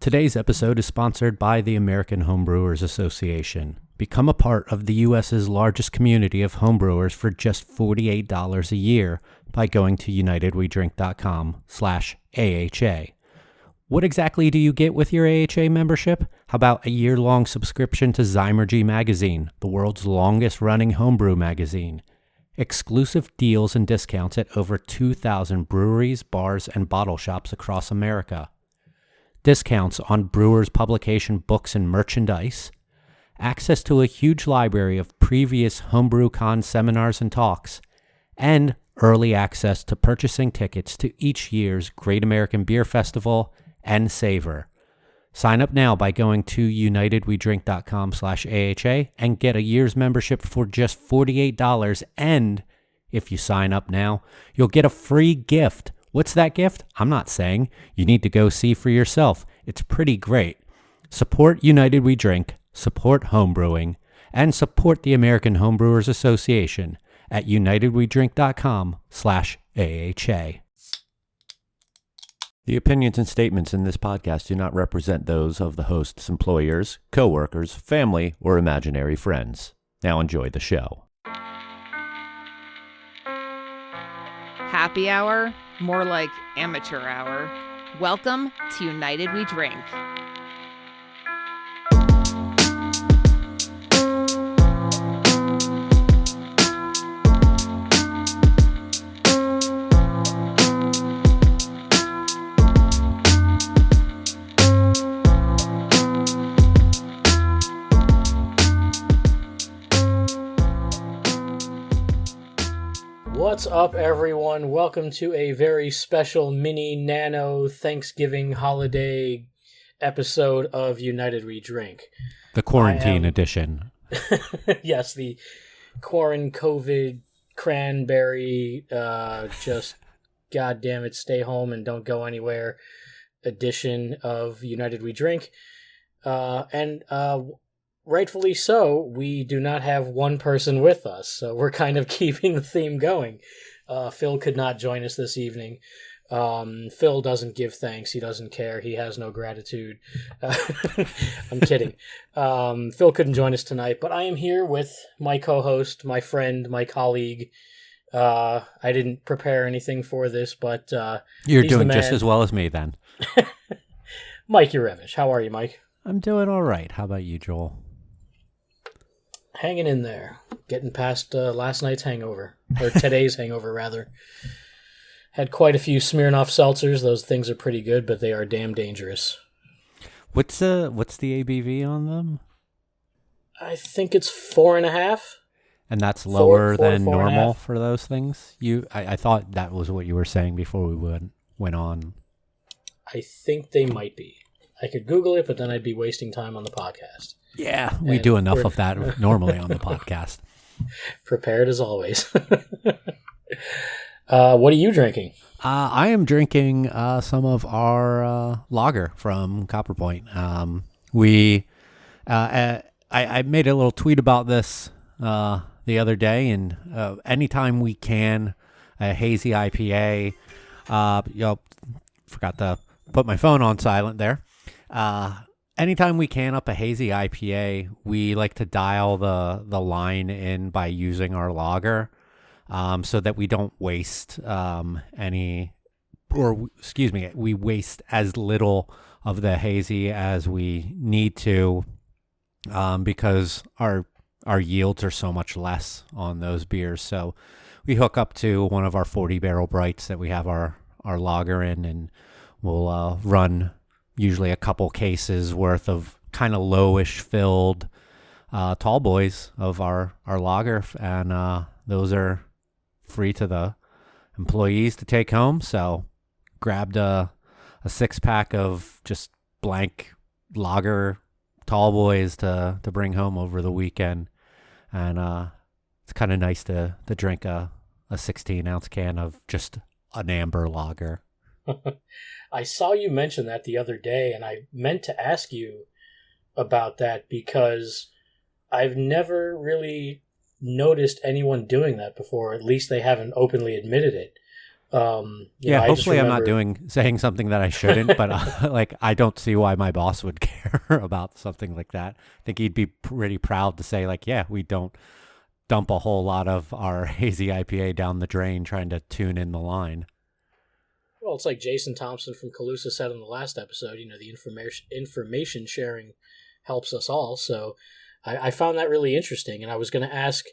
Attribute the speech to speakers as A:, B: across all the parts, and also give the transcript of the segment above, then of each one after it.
A: Today's episode is sponsored by the American Homebrewers Association. Become a part of the U.S.'s largest community of homebrewers for just $48 a year by going to unitedwedrink.com/AHA. What exactly do you get with your AHA membership? How about a year-long subscription to Zymergy Magazine, the world's longest-running homebrew magazine? Exclusive deals and discounts at over 2,000 breweries, bars, and bottle shops across America. Discounts on Brewers publication books and merchandise. Access to a huge library of previous HomebrewCon seminars and talks. And early access to purchasing tickets to each year's Great American Beer Festival and Savor. Sign up now by going to unitedwedrink.com/AHA and get a year's membership for just $48. And if you sign up now, you'll get a free gift. What's that gift? I'm not saying. You need to go see for yourself. It's pretty great. Support United We Drink, support homebrewing, and support the American Homebrewers Association at unitedwedrink.com/AHA. The opinions and statements in this podcast do not represent those of the host's employers, co-workers, family, or imaginary friends. Now enjoy the show.
B: Happy hour? More like amateur hour. Welcome to United We Drink.
C: What's up, everyone? Welcome to a very special mini nano Thanksgiving holiday episode of United We Drink.
A: The quarantine edition.
C: Yes, the COVID cranberry, just goddamn it, stay home and don't go anywhere edition of United We Drink. And rightfully so, we do not have one person with us, so we're kind of keeping the theme going. Phil could not join us this evening. Phil doesn't give thanks. He doesn't care. He has no gratitude. I'm kidding. Phil couldn't join us tonight, but I am here with my co-host, my friend, my colleague. I didn't prepare anything for this, but
A: You're doing just as well as me, then.
C: Mike Urevich. How are you, Mike?
A: I'm doing all right. How about you, Joel?
C: Hanging in there, getting past last night's hangover, or today's hangover, rather. Had quite a few Smirnoff seltzers. Those things are pretty good, but they are damn dangerous. What's
A: the ABV on them?
C: I think it's 4.5.
A: And that's lower than normal for those things? I thought that was what you were saying before we went on.
C: I think they might be. I could Google it, but then I'd be wasting time on the podcast.
A: Yeah, we do enough of that normally on the podcast.
C: Prepared as always. What are you drinking?
A: I am drinking some of our lager from Copper Point. I made a little tweet about this the other day, and anytime we can, a hazy IPA. Forgot to put my phone on silent there. Anytime we can up a hazy IPA, we like to dial the line in by using our lager, so that we don't waste we waste as little of the hazy as we need to, because our yields are so much less on those beers. So we hook up to one of our 40 barrel brights that we have our lager in, and we'll run usually a couple cases worth of kind of lowish filled tall boys of our lager, and those are free to the employees to take home. So grabbed a 6-pack of just blank lager tall boys to bring home over the weekend, and it's kind of nice to drink a 16-ounce can of just an amber lager.
C: I saw you mention that the other day, and I meant to ask you about that because I've never really noticed anyone doing that before. At least they haven't openly admitted it.
A: Yeah,
C: I just
A: hopefully I'm not
C: remember.
A: saying something that I shouldn't, but like I don't see why my boss would care about something like that. I think he'd be pretty proud to say like, yeah, we don't dump a whole lot of our hazy IPA down the drain trying to tune in the line.
C: Well, it's like Jason Thompson from Calusa said in the last episode. The information sharing helps us all. So I found that really interesting, and I was going to ask,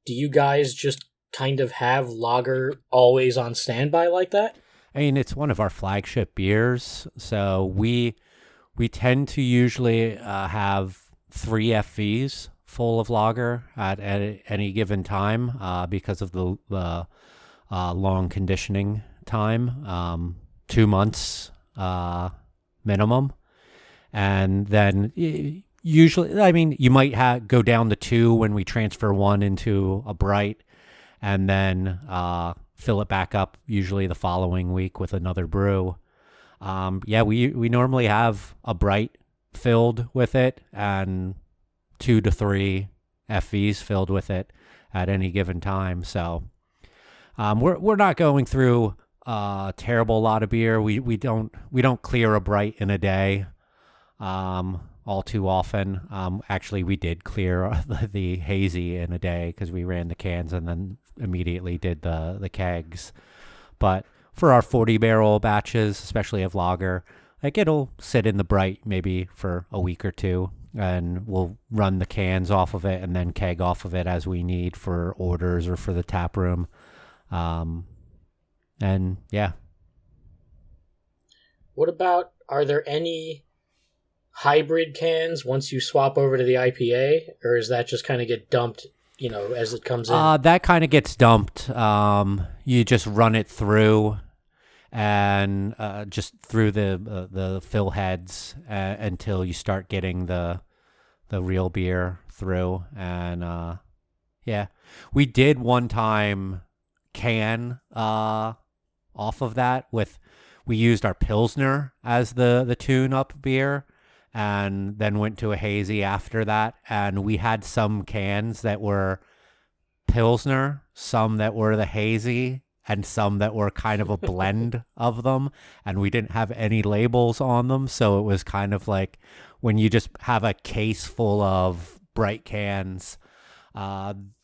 C: do you guys just kind of have lager always on standby like that?
A: I mean, it's one of our flagship beers, so we tend to usually have 3 FVs full of lager at any given time because of the long conditioning time, 2 months minimum. And then usually, I mean, you might go down to 2 when we transfer one into a bright and then fill it back up usually the following week with another brew. Yeah, we normally have a bright filled with it and 2 to 3 FVs filled with it at any given time. So we're not going through a terrible lot of beer. We don't clear a bright in a day all too often. Actually, we did clear the hazy in a day because we ran the cans and then immediately did the kegs. But for our 40-barrel batches, especially of lager, like it'll sit in the bright maybe for a week or two, and we'll run the cans off of it and then keg off of it as we need for orders or for the tap room. And yeah.
C: What about, are there any hybrid cans once you swap over to the IPA, or is that just kind of get dumped, as it comes in?
A: That kind of gets dumped. You just run it through and just through the fill heads until you start getting the real beer through. And yeah, we did one time can off of that we used our Pilsner as the tune-up beer and then went to a hazy after that. And we had some cans that were Pilsner, some that were the hazy, and some that were kind of a blend of them. And we didn't have any labels on them. So it was kind of like when you just have a case full of bright cans,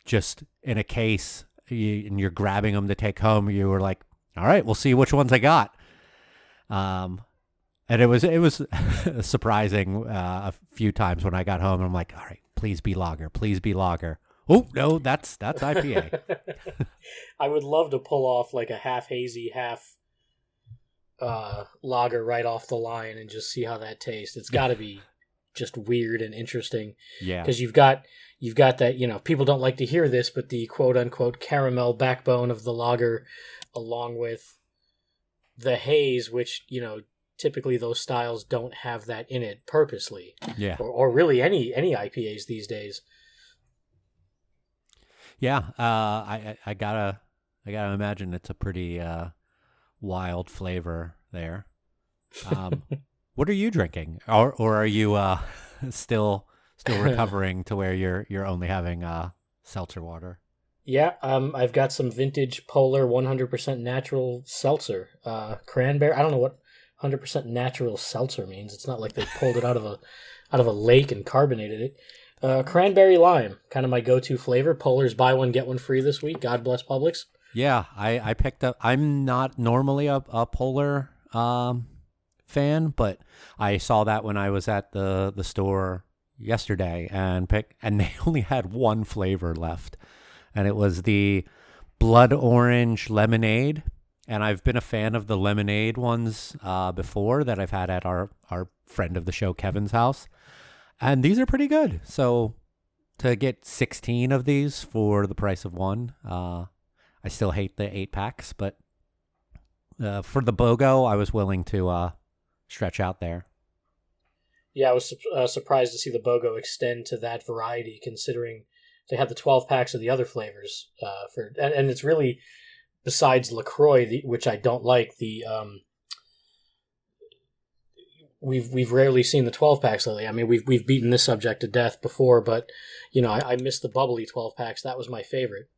A: just in a case, and you're grabbing them to take home, you were like, all right, we'll see which ones I got. And it was surprising a few times when I got home. I'm like, all right, please be lager. Please be lager. Oh, no, that's IPA.
C: I would love to pull off like a half hazy, half lager right off the line and just see how that tastes. It's got to be just weird and interesting.
A: Yeah.
C: Because you've got that, people don't like to hear this, but the quote unquote caramel backbone of the lager, along with the haze, which, typically those styles don't have that in it purposely.
A: Yeah.
C: Or really any IPAs these days.
A: Yeah. I gotta imagine it's a pretty wild flavor there. What are you drinking? Or are you still recovering to where you're only having seltzer water?
C: Yeah, I've got some vintage Polar 100% natural seltzer, cranberry. I don't know what 100% natural seltzer means. It's not like they pulled it out of a lake and carbonated it. Cranberry lime, kind of my go-to flavor. Polar's buy one get one free this week. God bless Publix.
A: Yeah, I picked up. I'm not normally a Polar fan, but I saw that when I was at the store yesterday and they only had one flavor left. And it was the blood orange lemonade. And I've been a fan of the lemonade ones before that I've had at our friend of the show, Kevin's house. And these are pretty good. So to get 16 of these for the price of one, I still hate the 8-packs. But for the BOGO, I was willing to stretch out there.
C: Yeah, I was surprised to see the BOGO extend to that variety, considering they had the 12 packs of the other flavors and it's really, besides LaCroix, which I don't like, we've rarely seen the 12 packs lately. I mean, we've beaten this subject to death before, but I missed the bubbly 12 packs. That was my favorite.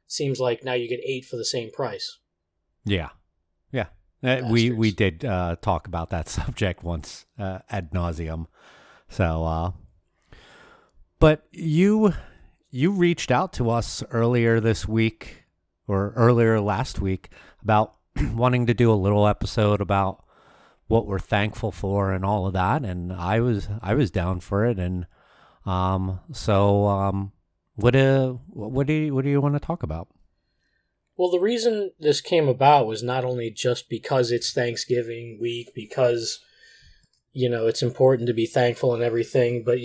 C: Seems like now you get 8 for the same price.
A: Yeah. Yeah. We did talk about that subject once ad nauseum. So, but you reached out to us earlier this week or earlier last week about wanting to do a little episode about what we're thankful for and all of that, and I was down for it. And what do you want to talk about?
C: Well, the reason this came about was not only just because it's Thanksgiving week, because, it's important to be thankful and everything, but,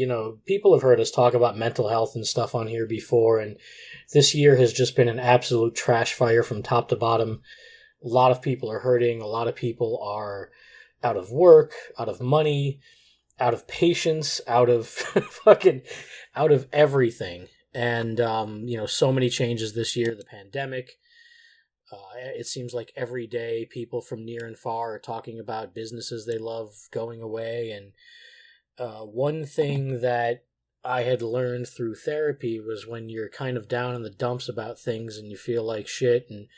C: people have heard us talk about mental health and stuff on here before, and this year has just been an absolute trash fire from top to bottom. A lot of people are hurting. A lot of people are out of work, out of money, out of patience, out of out of everything. And, so many changes this year, the pandemic. It seems like every day people from near and far are talking about businesses they love going away. And one thing that I had learned through therapy was when you're kind of down in the dumps about things and you feel like shit, and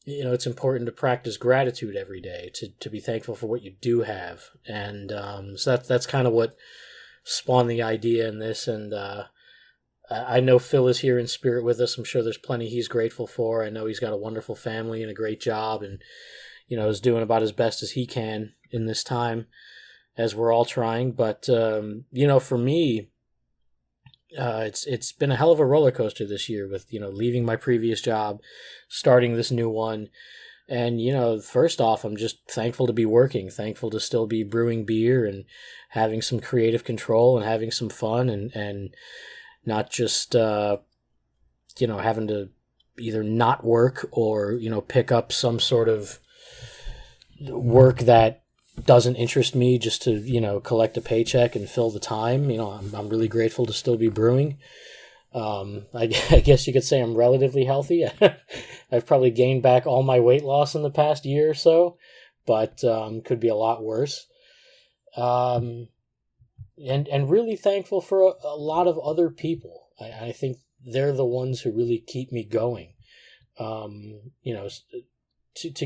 C: it's important to practice gratitude every day, to be thankful for what you do have. And so that's kind of what spawned the idea in this. And I know Phil is here in spirit with us. I'm sure there's plenty he's grateful for. I know he's got a wonderful family and a great job, and is doing about as best as he can in this time, as we're all trying. But for me, it's been a hell of a roller coaster this year with leaving my previous job, starting this new one. And first off, I'm just thankful to be working, thankful to still be brewing beer and having some creative control and having some fun, and not just having to either not work or pick up some sort of work that doesn't interest me just to collect a paycheck and fill the time. I'm really grateful to still be brewing. I guess you could say I'm relatively healthy. I've probably gained back all my weight loss in the past year or so, but could be a lot worse. And really thankful for a lot of other people. I think they're the ones who really keep me going. To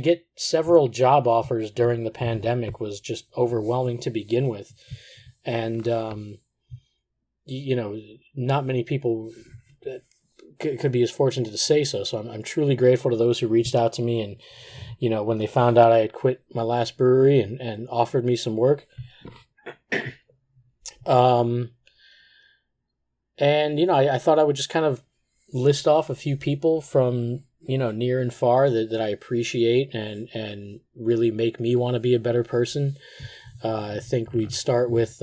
C: get several job offers during the pandemic was just overwhelming to begin with. And, not many people could be as fortunate to say so. So I'm truly grateful to those who reached out to me. And, when they found out I had quit my last brewery and offered me some work. I thought I would just kind of list off a few people from, near and far that I appreciate and really make me want to be a better person. I think we'd start with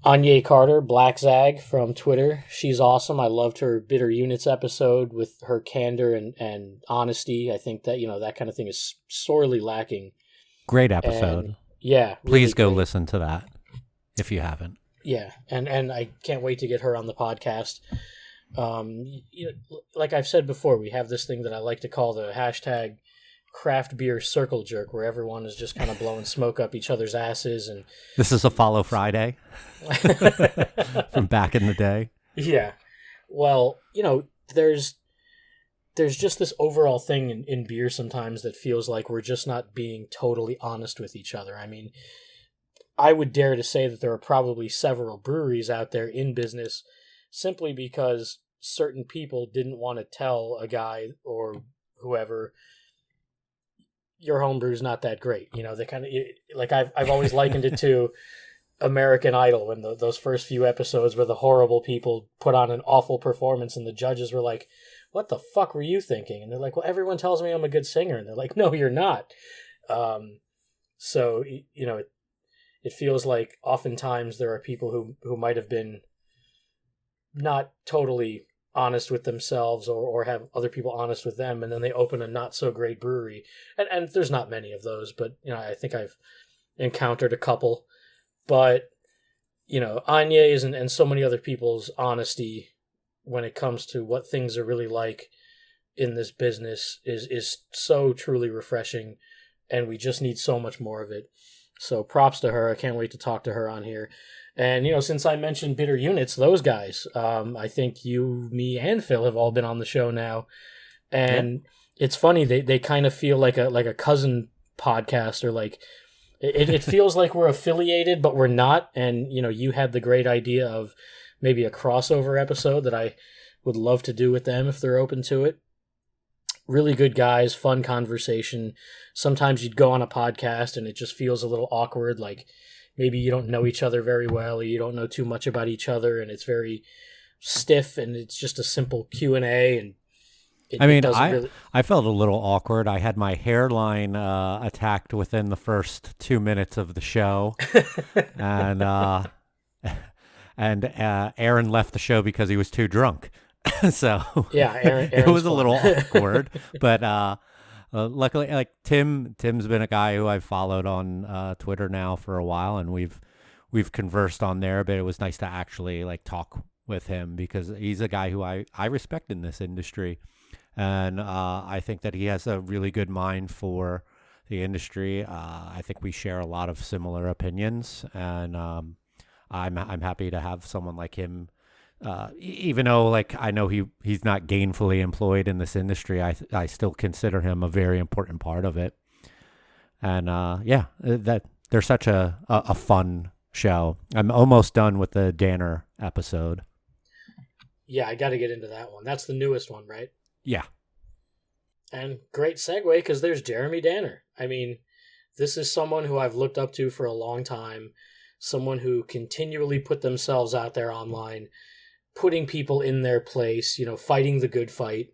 C: Anya Carter, Black Zag from Twitter. She's awesome. I loved her Bitter Units episode with her candor and honesty. I think that, that kind of thing is sorely lacking.
A: Great episode.
C: And, yeah.
A: Please
C: really
A: go listen to that if you haven't.
C: Yeah, and I can't wait to get her on the podcast. Like I've said before, we have this thing that I like to call the hashtag craft beer circle jerk, where everyone is just kind of blowing smoke up each other's asses. And
A: this is a Follow Friday from back in the day.
C: Yeah. Well, there's just this overall thing in beer sometimes that feels like we're just not being totally honest with each other. I mean, I would dare to say that there are probably several breweries out there in business simply because certain people didn't want to tell a guy or whoever, your homebrew's not that great. They kind of, like I've always likened it to American Idol, when those first few episodes where the horrible people put on an awful performance and the judges were like, what the fuck were you thinking? And they're like, well, everyone tells me I'm a good singer. And they're like, no, you're not. So, it feels like oftentimes there are people who might have been not totally honest with themselves or have other people honest with them, and then they open a not so great brewery. And there's not many of those, but I think I've encountered a couple. But Anya's and so many other people's honesty when it comes to what things are really like in this business is so truly refreshing, and we just need so much more of it. So props to her. I can't wait to talk to her on here. And, since I mentioned Bitter Units, those guys, I think you, me, and Phil have all been on the show now. And, It's funny, they kind of feel like a cousin podcast, or like it feels like we're affiliated, but we're not. And you had the great idea of maybe a crossover episode that I would love to do with them if they're open to it. Really good guys, fun conversation. Sometimes you'd go on a podcast and it just feels a little awkward, like maybe you don't know each other very well, or you don't know too much about each other, and it's very stiff, and it's just a simple Q&A, and it doesn't really...
A: I felt a little awkward. I had my hairline attacked within the first 2 minutes of the show, and Aaron left the show because he was too drunk. So
C: yeah, Aaron's
A: it was a
C: fun.
A: little awkward, but luckily, like Tim's been a guy who I've followed on Twitter now for a while, and we've conversed on there. But it was nice to actually like talk with him, because he's a guy who I respect in this industry, and I think that he has a really good mind for the industry. I think we share a lot of similar opinions, and I'm happy to have someone like him. Even though, like, I know he's not gainfully employed in this industry, I still consider him a very important part of it. And that they're such a fun show. I'm almost done with the Danner episode.
C: Yeah, I got to get into that one. That's the newest one, right?
A: Yeah.
C: And great segue, because there's Jeremy Danner. I mean, this is someone who I've looked up to for a long time, someone who continually put themselves out there online, putting people in their place, fighting the good fight.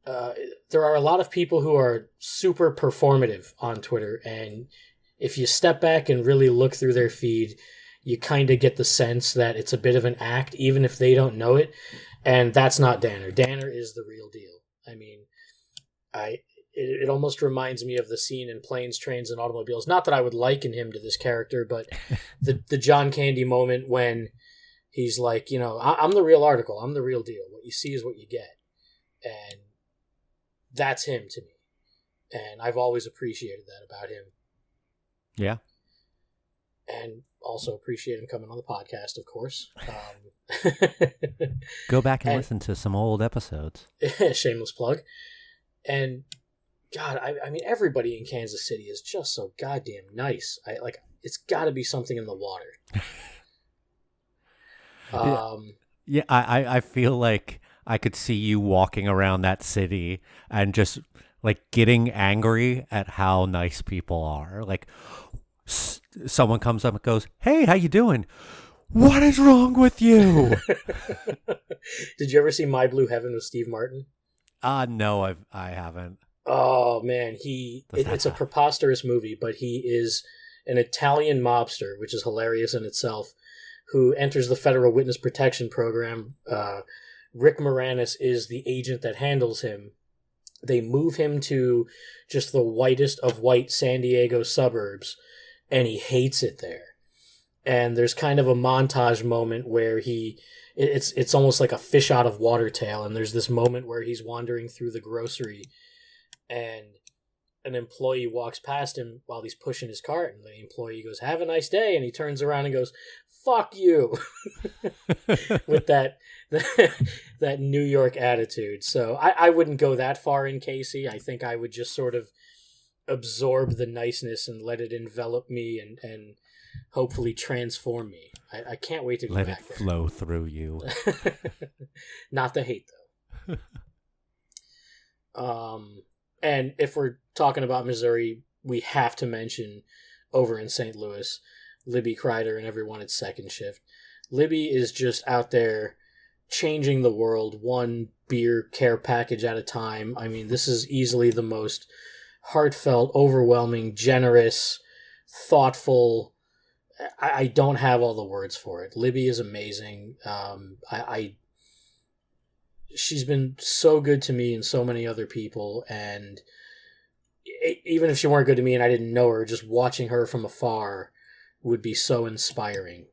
C: There are a lot of people who are super performative on Twitter, and if you step back and really look through their feed, you kind of get the sense that it's a bit of an act, even if they don't know it. And that's not Danner. Danner is the real deal. I mean, it almost reminds me of the scene in Planes, Trains, and Automobiles. Not that I would liken him to this character, but the John Candy moment when he's like, I'm the real article. I'm the real deal. What you see is what you get. And that's him to me. And I've always appreciated that about him.
A: Yeah.
C: And also appreciate him coming on the podcast, of course.
A: Go back and listen to some old episodes.
C: Shameless plug. And God, I mean, everybody in Kansas City is just so goddamn nice. It's got to be something in the water.
A: Yeah, I feel like I could see you walking around that city and just like getting angry at how nice people are. Like someone comes up and goes, "Hey, how you doing? What is wrong with you?"
C: Did you ever see My Blue Heaven with Steve Martin?
A: No, I haven't.
C: Oh man, it's a preposterous movie, but he is an Italian mobster, which is hilarious in itself, who enters the Federal Witness Protection Program. Rick Moranis is the agent that handles him. They move him to just the whitest of white San Diego suburbs, and he hates it there. And there's kind of a montage moment where it's almost like a fish out of water tale, and there's this moment where he's wandering through the grocery, and an employee walks past him while he's pushing his cart, and the employee goes, "Have a nice day," and he turns around and goes, "Fuck you," with that New York attitude. So I wouldn't go that far in Casey. I think I would just sort of absorb the niceness and let it envelop me and hopefully transform me. I can't wait to go
A: let
C: back
A: it
C: there.
A: flow through you.
C: Not the hate, though. And if we're talking about Missouri, we have to mention over in St. Louis, Libby Kreider and everyone at Second Shift. Libby is just out there changing the world, one beer care package at a time. I mean, this is easily the most heartfelt, overwhelming, generous, thoughtful. I don't have all the words for it. Libby is amazing. She's been so good to me and so many other people, and even if she weren't good to me and I didn't know her, just watching her from afar would be so inspiring.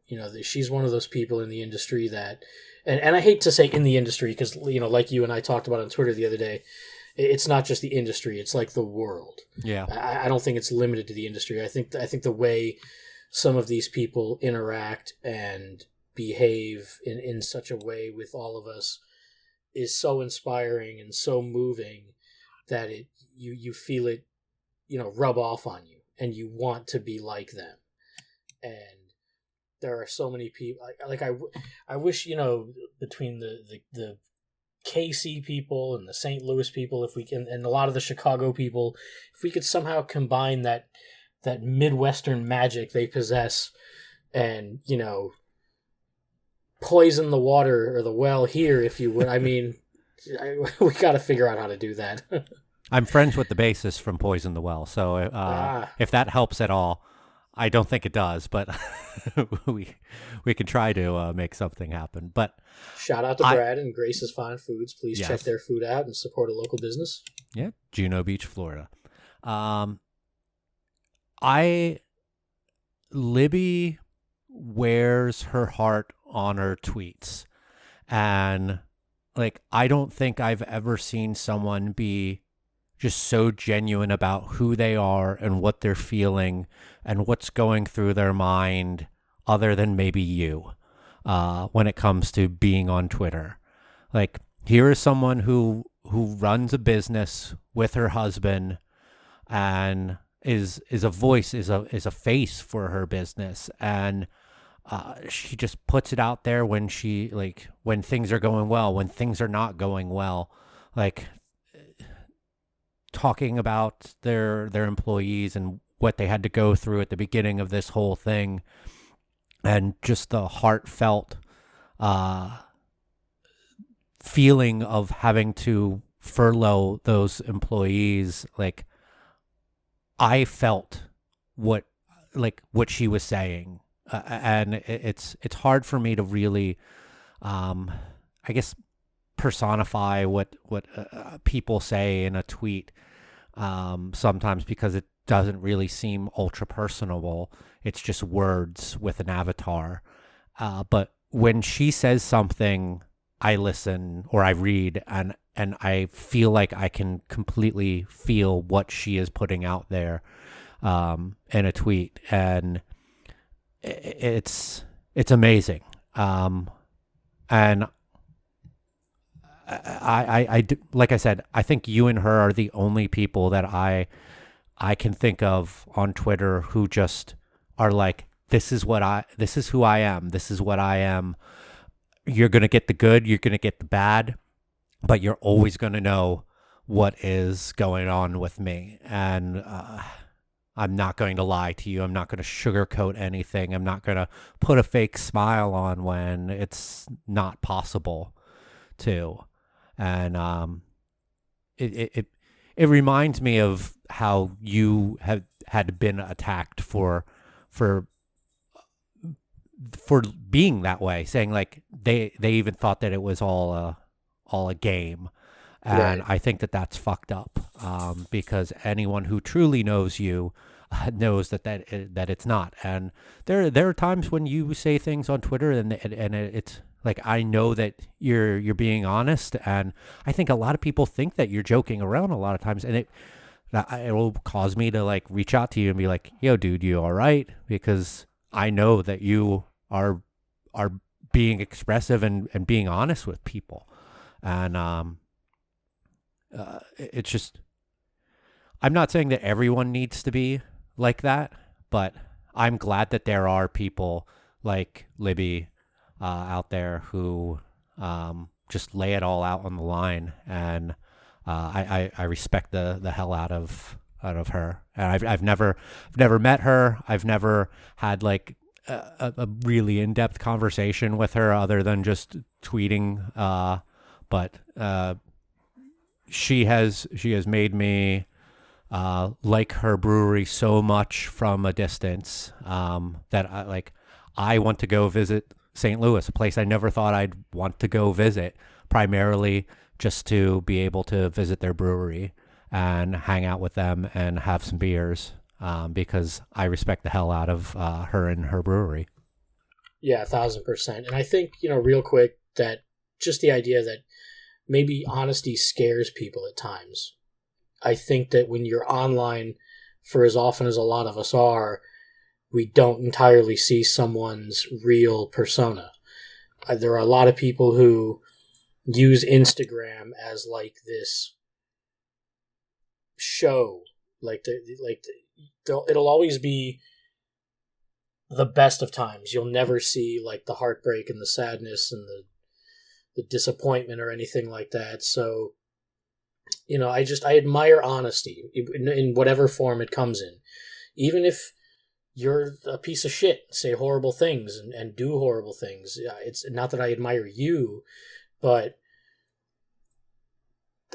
C: She's one of those people in the industry that, and I hate to say in the industry because, like you and I talked about on Twitter the other day, it's not just the industry, it's like the world.
A: Yeah.
C: I don't think it's limited to the industry. I think the way some of these people interact and behave in such a way with all of us is so inspiring and so moving that you feel it, rub off on you, and you want to be like them. And there are so many people I wish, between the KC people and the St. Louis people, if we can, and a lot of the Chicago people, if we could somehow combine that Midwestern magic they possess, and poison the water or the well here, if you would. I mean, we got to figure out how to do that.
A: I'm friends with the bassist from Poison the Well, so if that helps at all. I don't think it does, but we can try to make something happen. But
C: shout out to Brad and Grace's Fine Foods. Please check their food out and support a local business.
A: Yeah, Juno Beach, Florida. Libby wears her heart on her tweets, and I don't think I've ever seen someone be just so genuine about who they are and what they're feeling and what's going through their mind, other than maybe you, when it comes to being on Twitter. Here is someone who runs a business with her husband and is a voice, is a face for her business, and she just puts it out there when when things are going well, when things are not going well, talking about their employees and what they had to go through at the beginning of this whole thing, and just the heartfelt feeling of having to furlough those employees. I felt what she was saying, and it's hard for me to really, I guess, personify what people say in a tweet sometimes, because it doesn't really seem ultra personable. It's just words with an avatar. But when she says something, I listen or I read, and I feel like I can completely feel what she is putting out there in a tweet, and it's amazing. And I like I said, I think you and her are the only people that I can think of on Twitter who just are like, this is who I am. This is what I am. You're going to get the good, you're going to get the bad, but you're always going to know what is going on with me. And I'm not going to lie to you. I'm not going to sugarcoat anything. I'm not going to put a fake smile on when it's not possible to. And it reminds me of how you had been attacked for being that way, saying they even thought that it was all a game. And right. I think that that's fucked up, because anyone who truly knows you knows that it's not. And there are times when you say things on Twitter and it's I know that you're being honest, and I think a lot of people think that you're joking around a lot of times, and it will cause me to reach out to you and be like, yo, dude, you all right? Because I know that you are being expressive and being honest with people. And it's just, I'm not saying that everyone needs to be like that, but I'm glad that there are people like Libby out there who just lay it all out on the line, and I respect the hell out of her. And I've never met her. I've never had a really in-depth conversation with her other than just tweeting. But she has made me like her brewery so much from a distance, that I want to go visit St. Louis, a place I never thought I'd want to go visit, primarily just to be able to visit their brewery and hang out with them and have some beers, because I respect the hell out of her and her brewery.
C: Yeah, 1,000%. And I think, real quick, that just the idea that maybe honesty scares people at times. I think that when you're online, for as often as a lot of us are, we don't entirely see someone's real persona. There are a lot of people who use Instagram as this show it'll always be the best of times. You'll never see like the heartbreak and the sadness and the disappointment or anything like that. So, I admire honesty in whatever form it comes in. Even if you're a piece of shit, say horrible things and do horrible things. It's not that I admire you, but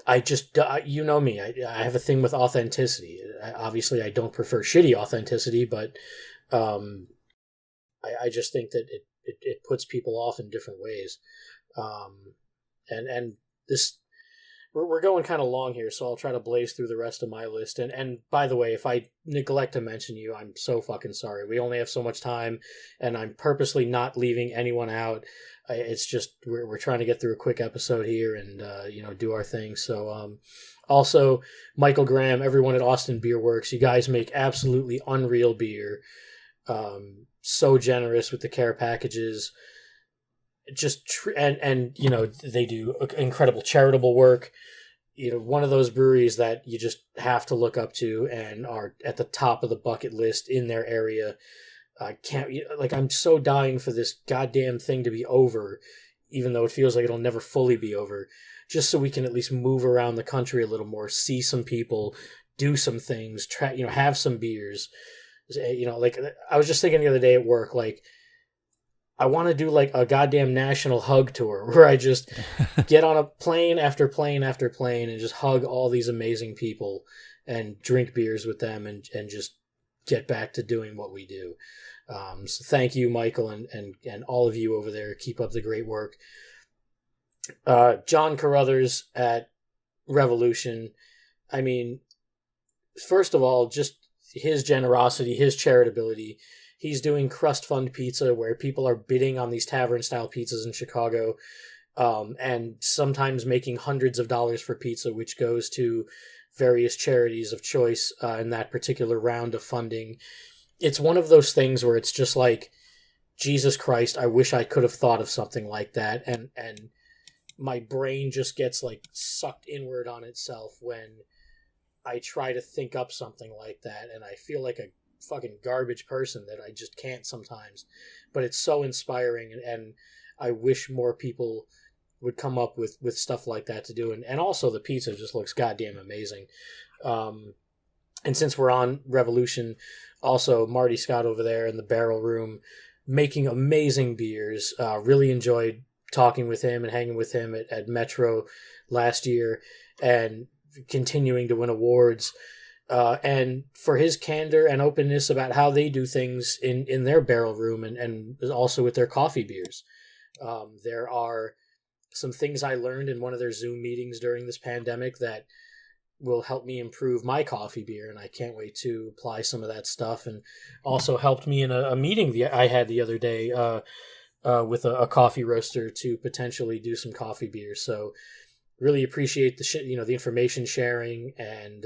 C: I just, you know me, I have a thing with authenticity. Obviously, I don't prefer shitty authenticity, but I just think that it puts people off in different ways. And this, we're going kind of long here, so I'll try to blaze through the rest of my list. And by the way, if I neglect to mention you, I'm so fucking sorry. We only have so much time, and I'm purposely not leaving anyone out. It's just we're trying to get through a quick episode here and do our thing. So also Michael Graham, everyone at Austin Beer Works, you guys make absolutely unreal beer. So generous with the care packages. And they do incredible charitable work. One of those breweries that you just have to look up to and are at the top of the bucket list in their area. I'm so dying for this goddamn thing to be over, even though it feels like it'll never fully be over, just so we can at least move around the country a little more, see some people, do some things, have some beers. I was just thinking the other day at work, I want to do like a goddamn national hug tour where I just get on a plane after plane after plane and just hug all these amazing people and drink beers with them and just get back to doing what we do. So thank you, Michael, and all of you over there. Keep up the great work. John Carruthers at Revolution. I mean, first of all, just his generosity, his charitability. He's doing Crust Fund Pizza where people are bidding on these tavern-style pizzas in Chicago and sometimes making hundreds of dollars for pizza, which goes to various charities of choice in that particular round of funding. It's one of those things where it's just like, Jesus Christ, I wish I could have thought of something like that. And my brain just gets like sucked inward on itself when I try to think up something like that. And I feel like a fucking garbage person that I just can't sometimes. But it's so inspiring. And I wish more people would come up with stuff like that to do. And also the pizza just looks goddamn amazing. And since we're on Revolution, also Marty Scott over there in the barrel room making amazing beers. Really enjoyed talking with him and hanging with him at Metro last year and continuing to win awards. And for his candor and openness about how they do things in their barrel room and also with their coffee beers. There are some things I learned in one of their Zoom meetings during this pandemic that will help me improve my coffee beer, and I can't wait to apply some of that stuff. And also helped me in a meeting I had the other day with a coffee roaster to potentially do some coffee beer. So really appreciate the information sharing and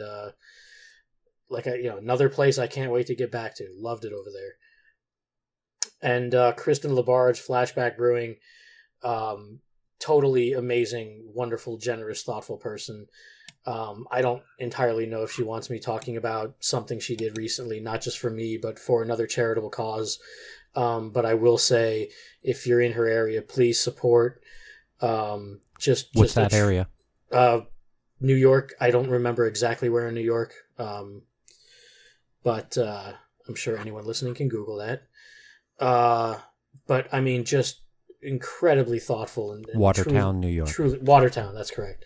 C: another place I can't wait to get back to. Loved it over there. And Kristen Labarge, Flashback Brewing, totally amazing, wonderful, generous, thoughtful person. I don't entirely know if she wants me talking about something she did recently, not just for me, but for another charitable cause. But I will say, if you're in her area, please support.
A: What's that area?
C: New York. I don't remember exactly where in New York. But I'm sure anyone listening can Google that. But I mean, just incredibly thoughtful and
A: Watertown, New York.
C: Truly, Watertown. That's correct.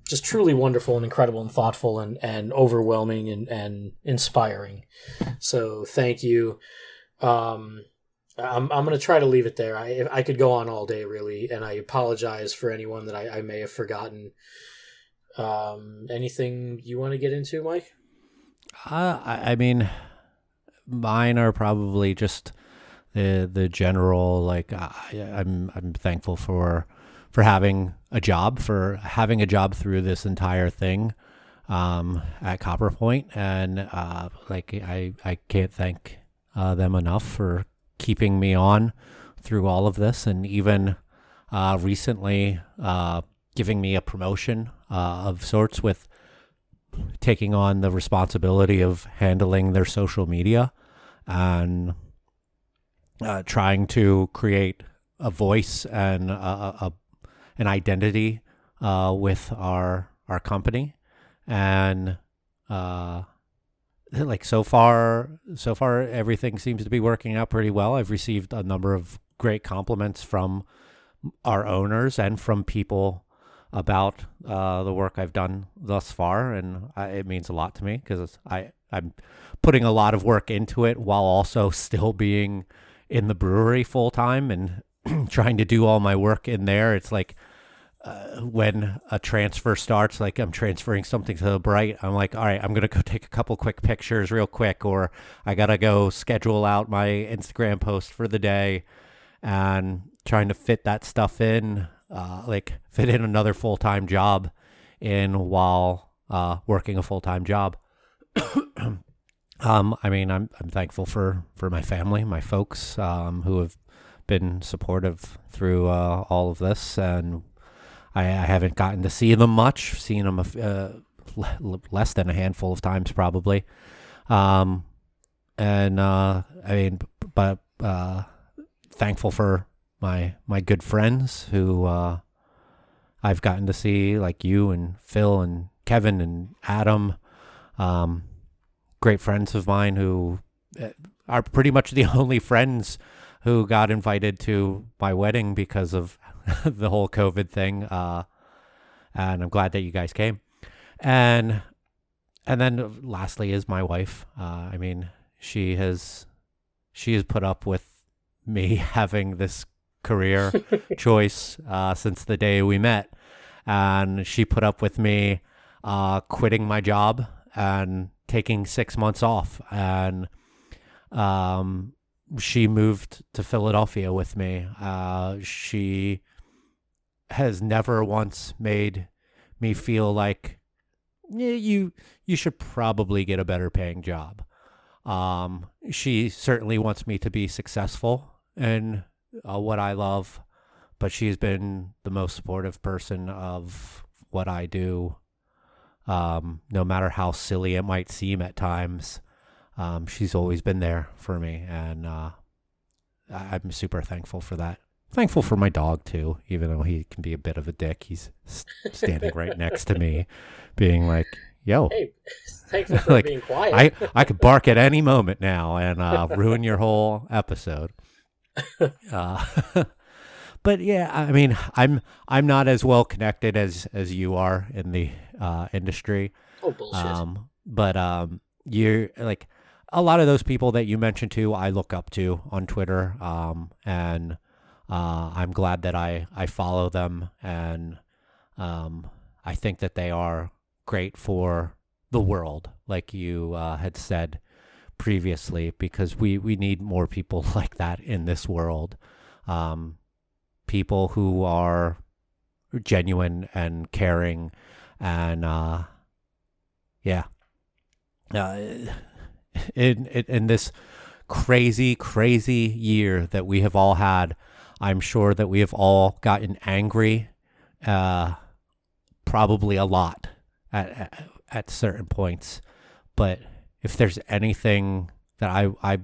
C: Just truly wonderful and incredible and thoughtful and overwhelming and inspiring. So thank you. I'm going to try to leave it there. I could go on all day really, and I apologize for anyone that I may have forgotten. Anything you want to get into, Mike?
A: I mean, mine are probably just the general, I'm thankful for having a job through this entire thing at Copper Point, and I can't thank them enough for keeping me on through all of this, and even recently giving me a promotion of sorts with taking on the responsibility of handling their social media and trying to create a voice and an identity with our company. And like so far everything seems to be working out pretty well. I've received a number of great compliments from our owners and from people about the work I've done thus far, and it means a lot to me because I'm putting a lot of work into it while also still being in the brewery full time and trying to do all my work in there. It's like when a transfer starts, like I'm transferring something to the Bright, I'm like, all right, I'm gonna go take a couple quick pictures real quick, or I gotta go schedule out my Instagram post for the day, and trying to fit that stuff in, like fit in another full-time job in while working a full-time job. I mean, I'm thankful for my family, my folks, who have been supportive through all of this, and I haven't gotten to see them much, seen them less than a handful of times probably. And I mean, but thankful for my good friends who I've gotten to see, like you and Phil and Kevin and Adam, great friends of mine who are pretty much the only friends who got invited to my wedding because of the whole COVID thing. And I'm glad that you guys came. And then lastly is my wife. I mean, she has put up with me having this career choice since the day we met. And she put up with me quitting my job and taking 6 months off. And she moved to Philadelphia with me. She has never once made me feel like you should probably get a better paying job. She certainly wants me to be successful in what I love, but she's been the most supportive person of what I do. No matter how silly it might seem at times, she's always been there for me, and I'm super thankful for that. Thankful for my dog too, even though he can be a bit of a dick. He's standing right next to me, being like, "Yo,
C: hey, thankful for
A: like,
C: being quiet."
A: I could bark at any moment now and ruin your whole episode." But yeah, I mean, I'm not as well connected as you are in the industry.
C: Oh, bullshit.
A: But you're like a lot of those people that you mentioned too, I look up to on Twitter. And I'm glad that I follow them, and I think that they are great for the world, like you had said previously, because we need more people like that in this world. People who are genuine and caring, and in this crazy year that we have all had, I'm sure that we have all gotten angry, probably a lot at certain points. But if there's anything that I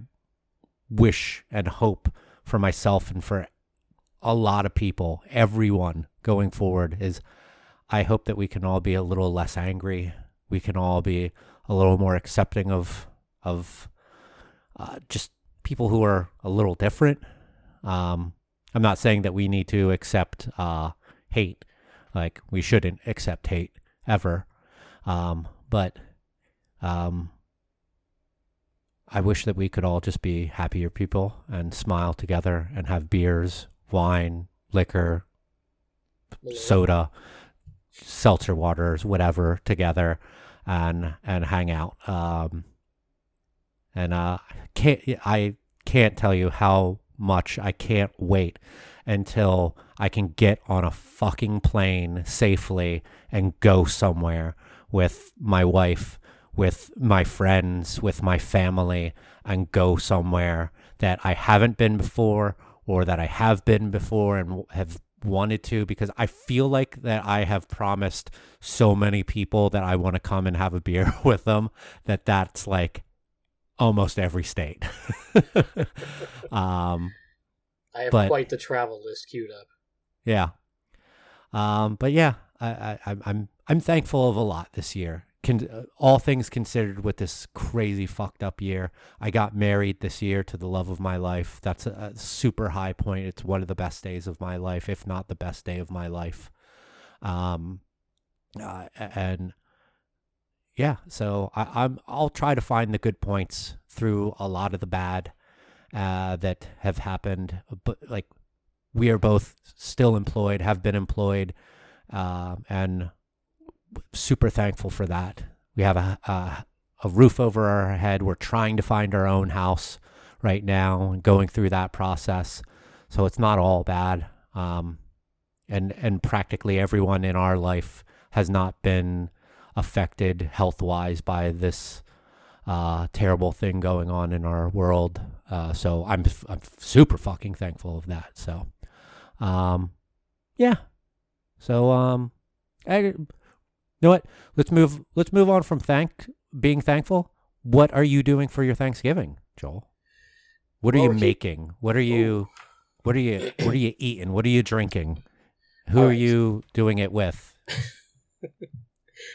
A: wish and hope for myself and for a lot of people, everyone going forward, is I hope that we can all be a little less angry. We can all be a little more accepting of just people who are a little different. I'm not saying that we need to accept hate. Like, we shouldn't accept hate ever. But I wish that we could all just be happier people and smile together and have beers, wine, liquor, soda, seltzer waters, whatever, together and hang out. And I can't tell you how much I can't wait until I can get on a fucking plane safely and go somewhere with my wife, with my friends, with my family, and go somewhere that I haven't been before, or that I have been before and have wanted to, because I feel like that I have promised so many people that I want to come and have a beer with them that's like almost every state. um,
C: I have
A: but
C: quite the travel list queued up.
A: yeah. But yeah, I'm thankful of a lot this year. All things considered, with this crazy fucked up year, I got married this year to the love of my life. That's a super high point. It's one of the best days of my life, if not the best day of my life. And yeah, so I'll try to find the good points through a lot of the bad that have happened. But like, we are both still employed, have been employed, and super thankful for that. We have a roof over our head. We're trying to find our own house right now and going through that process. So it's not all bad. And practically everyone in our life has not been affected health-wise by this terrible thing going on in our world. So I'm super fucking thankful of that. So, yeah. So, you know what? Let's move on from being thankful. What are you doing for your Thanksgiving, Joel? What are you making? What are you eating? What are you drinking? Who are you doing it with?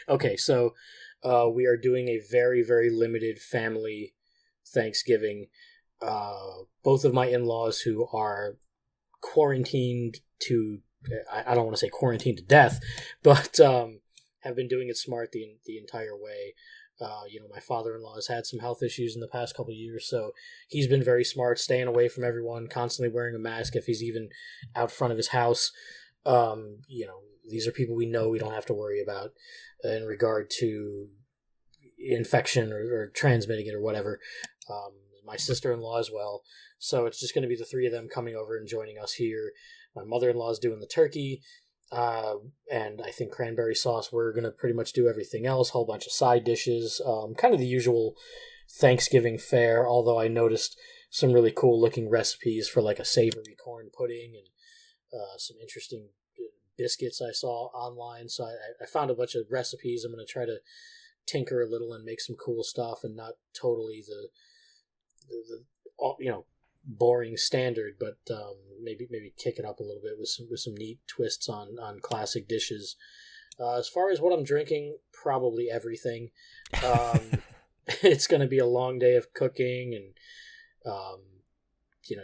C: Okay, so we are doing a very, very limited family Thanksgiving. Both of my in-laws, who are quarantined to, I don't want to say quarantined to death, but have been doing it smart the entire way. My father-in-law has had some health issues in the past couple of years, so he's been very smart, staying away from everyone, constantly wearing a mask if he's even out front of his house. These are people we know we don't have to worry about in regard to infection or transmitting it or whatever. My sister-in-law as well. So it's just going to be the three of them coming over and joining us here. My mother-in-law is doing the turkey. And I think cranberry sauce. We're going to pretty much do everything else. Whole bunch of side dishes. Kind of the usual Thanksgiving fare, although I noticed some really cool looking recipes for like a savory corn pudding and some interesting biscuits I saw online. So I found a bunch of recipes. I'm going to try to tinker a little and make some cool stuff, and not totally the boring standard, but maybe kick it up a little bit with some neat twists on classic dishes. As far as what I'm drinking, probably everything. It's going to be a long day of cooking, and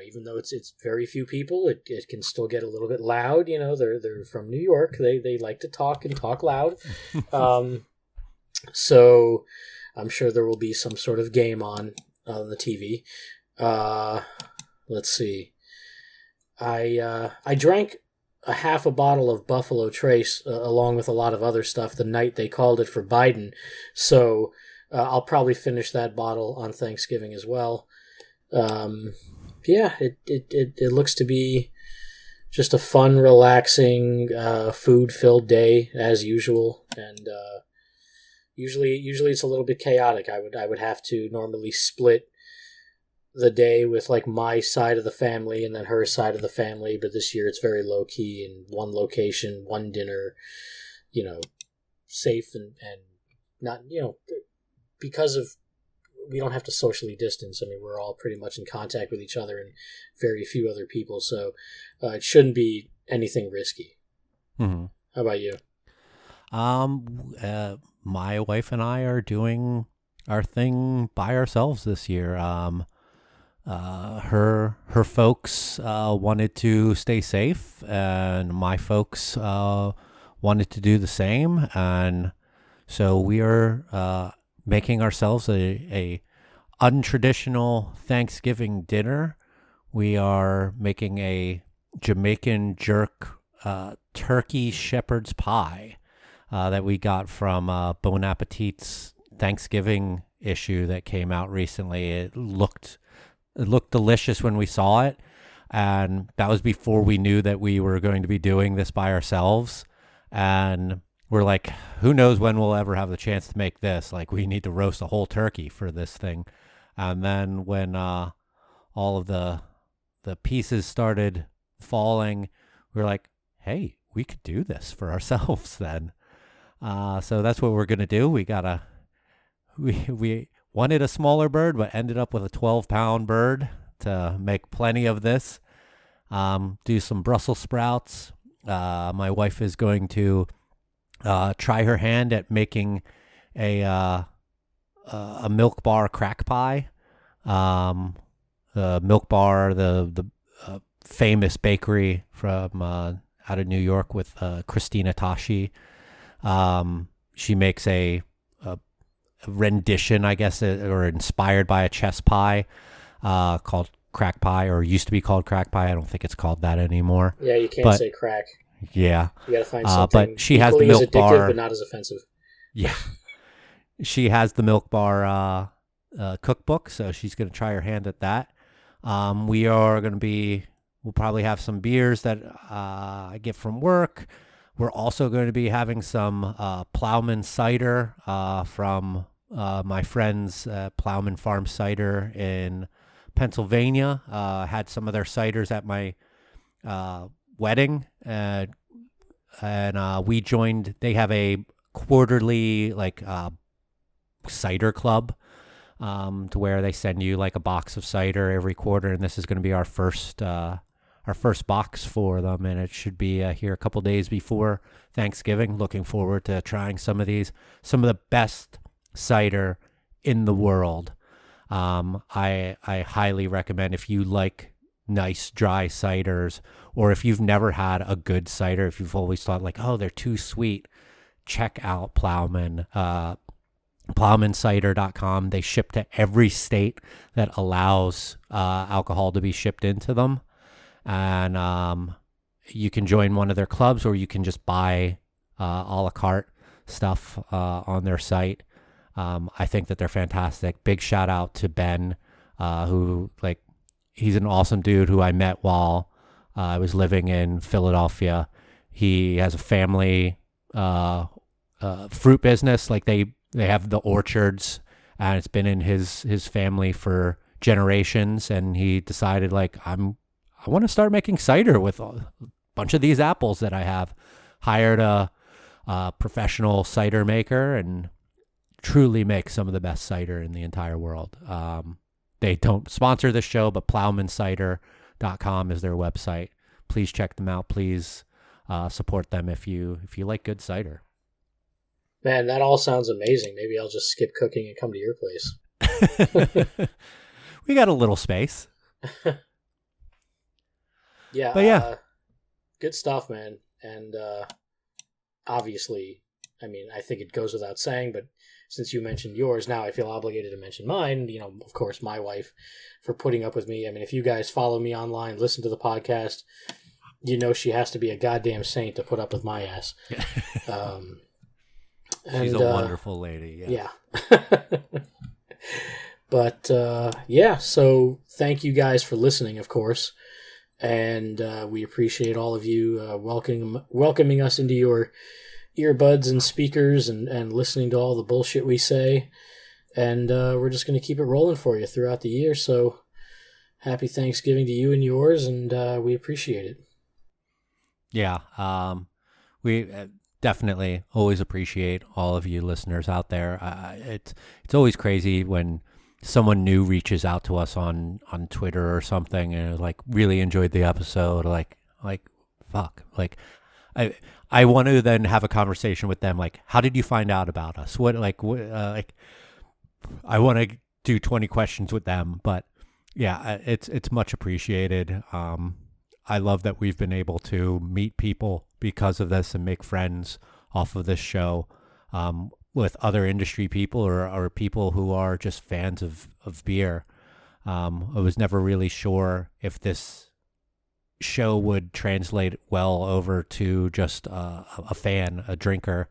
C: even though it's very few people, it can still get a little bit loud. They're from New York. They like to talk and talk loud. So I'm sure there will be some sort of game on the TV. Let's see. I drank a half a bottle of Buffalo Trace along with a lot of other stuff the night they called it for Biden. So I'll probably finish that bottle on Thanksgiving as well. It looks to be just a fun, relaxing, food-filled day as usual, and usually it's a little bit chaotic. I would have to normally split the day with like my side of the family and then her side of the family, but this year it's very low key in one location, one dinner, safe and not, because of we don't have to socially distance. I mean, we're all pretty much in contact with each other and very few other people, so it shouldn't be anything risky.
A: Mm-hmm.
C: How about you?
A: My wife and I are doing our thing by ourselves this year. Her folks wanted to stay safe, and my folks wanted to do the same, and so we are making ourselves a untraditional Thanksgiving dinner. We are making a Jamaican jerk turkey shepherd's pie that we got from Bon Appetit's Thanksgiving issue that came out recently. It looked delicious when we saw it, and that was before we knew that we were going to be doing this by ourselves. And we're like, who knows when we'll ever have the chance to make this? Like, we need to roast a whole turkey for this thing. And then when all of the pieces started falling, we were like, hey, we could do this for ourselves then. So that's what we're gonna do. We wanted a smaller bird, but ended up with a 12-pound bird to make plenty of this. Do some Brussels sprouts. My wife is going to try her hand at making a Milk Bar crack pie. The Milk Bar, the famous bakery from out of New York with Christina Tashi. She makes a rendition, I guess, or inspired by a chess pie called crack pie, or used to be called crack pie. I don't think it's called that anymore.
C: Yeah, you can't say crack.
A: Yeah.
C: You got to find something
A: but she has the
C: equally as
A: Milk
C: addictive,
A: Bar,
C: but not as offensive.
A: Yeah. She has the Milk Bar cookbook, so she's going to try her hand at that. We'll probably have some beers that I get from work. We're also going to be having some Plowman cider from my friends Plowman Farm Cider in Pennsylvania. Had some of their ciders at my wedding, and we joined. They have a quarterly cider club to where they send you like a box of cider every quarter, and this is going to be our first box for them, and it should be here a couple days before Thanksgiving. Looking forward to trying some of the best cider in the world. I highly recommend, if you like nice dry ciders, or if you've never had a good cider, if you've always thought like, oh, they're too sweet, check out Plowman. Plowmancider.com. They ship to every state that allows alcohol to be shipped into them. And you can join one of their clubs, or you can just buy a la carte stuff on their site. I think that they're fantastic. Big shout out to Ben, who he's an awesome dude who I met while I was living in Philadelphia. He has a family fruit business. Like they have the orchards, and it's been in his family for generations. And he decided I want to start making cider with a bunch of these apples that I have. Hired a professional cider maker and truly makes some of the best cider in the entire world. They don't sponsor the show, but plowmancider.com is their website. Please check them out. Please support them if you like good cider.
C: Man, that all sounds amazing. Maybe I'll just skip cooking and come to your place.
A: We got a little space.
C: Yeah,
A: but yeah,
C: good stuff, man. And obviously, I mean, I think it goes without saying, but since you mentioned yours, now I feel obligated to mention mine. You know, of course, my wife for putting up with me. I mean, if you guys follow me online, listen to the podcast, you know she has to be a goddamn saint to put up with my ass.
A: She's a wonderful lady.
C: Yeah. But yeah, so thank you guys for listening, of course. And we appreciate all of you welcoming us into your earbuds and speakers and listening to all the bullshit we say. And we're just going to keep it rolling for you throughout the year. So happy Thanksgiving to you and yours, and we appreciate it.
A: Yeah, we definitely always appreciate all of you listeners out there. It's always crazy when someone new reaches out to us on Twitter or something and really enjoyed the episode. Fuck. I want to then have a conversation with them. How did you find out about us? I want to do 20 questions with them, but yeah, it's much appreciated. I love that we've been able to meet people because of this and make friends off of this show. With other industry people or people who are just fans of beer. I was never really sure if this show would translate well over to just a fan, a drinker,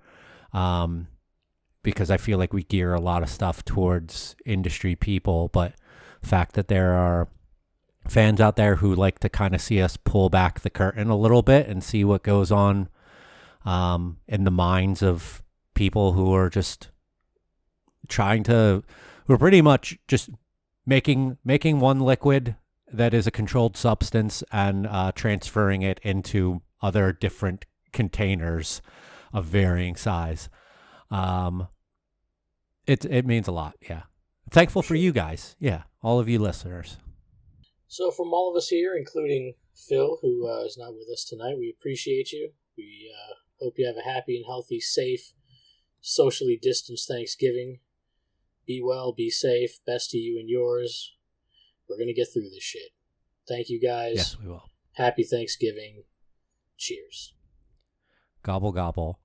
A: because I feel like we gear a lot of stuff towards industry people, but the fact that there are fans out there who like to kind of see us pull back the curtain a little bit and see what goes on in the minds of people who are just who are pretty much just making one liquid that is a controlled substance and transferring it into other different containers of varying size. It means a lot. Yeah. Thankful for you guys. Yeah. All of you listeners.
C: So from all of us here, including Phil, who is not with us tonight, we appreciate you. We hope you have a happy and healthy, safe, socially distanced Thanksgiving. Be well, be safe, best to you and yours. We're going to get through this shit. Thank you guys.
A: Yes, we will.
C: Happy Thanksgiving. Cheers.
A: Gobble, gobble.